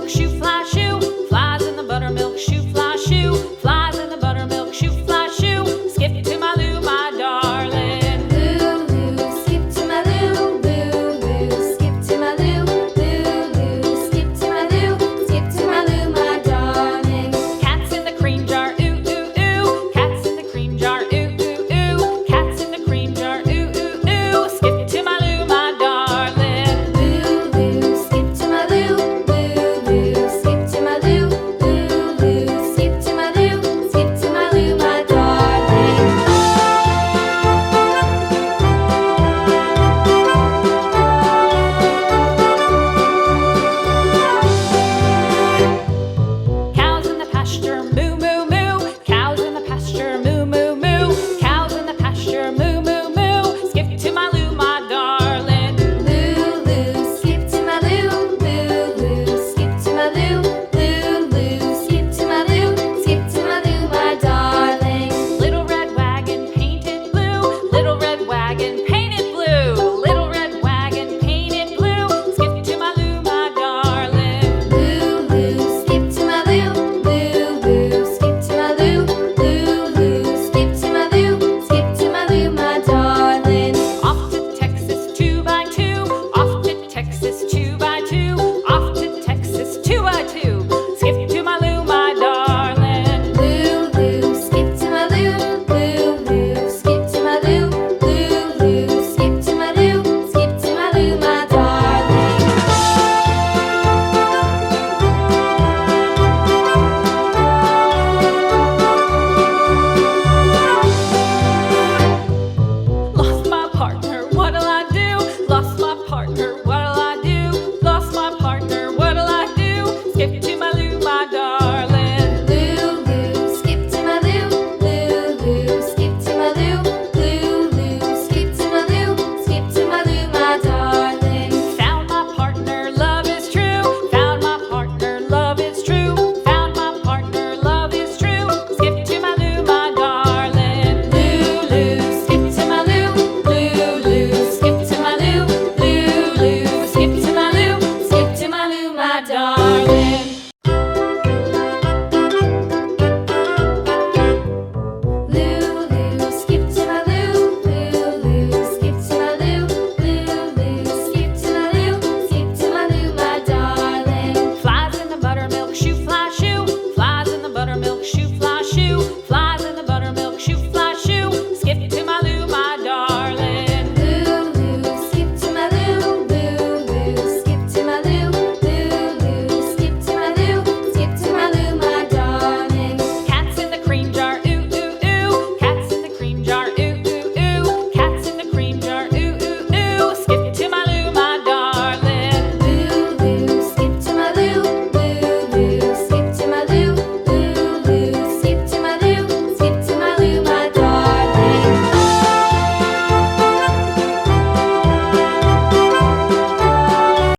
buttermilk shoe, fly shoe. Flies in the buttermilk shoe, fly shoe. Flies in the buttermilk shoe, fly shoe. Skip to my Lou, my darling. Lulu, skip to my Lou, Lulu, skip to my Lou, Lulu, skip to my Lou, skip to my Lou, my darling. Cats in the cream jar, ooh, ooh, ooh. Cats in the cream jar, ooh, ooh, ooh. Cats in the cream jar, ooh, ooh, ooh. Skip to my Lou, my darling. Lulu, skip to my Lou, Lulu, skip to my Lou, Lulu, skip to my Lou, skip to my Lou, my darling. Cows in the pasture, moo, moo, moo. Cows in the pasture, moo, moo, moo. Cows in the pasture, moo, moo, moo. Skip to my Lou, my darling. Lulu, skip to my Lou, Lulu, skip to my Lou, Lulu, skip to my Lou, skip to my Lou, my darling. Little red wagon painted blue. Little red wagon painted blue. Little red wagon painted blue. Skip to my Lou, my darling. Lulu, skip to my Lou, Lulu, skip to my Lou, Lulu, skip to my Lou, skip to my Lou, my darling. Off to Texas 2x2. Off to Texas 2x2. Off to Texas 2x2. Skip to my Lou, my darling. Lulu, skip to my Lou, Lulu, skip to my Lou, Lulu, skip to my Lou, skip to my Lou, my darling. Lost my partner, what'll I do? Lost my partner, what'll I do? Lost my partner, what'll I do? Skip to my Lou, my darling. Lulu, skip to my Lou, Lulu, skip to my Lou, Lulu, skip to my Lou, skip to my Lou, my darling. Found my partner, love is true. Found my partner, love is true. Found my partner, love is true. Skip to my Lou, my darling. Lulu, skip to my Lou, Lulu, skip to my Lou, Lulu, skip to my Lou, skip to my Lou, my darling.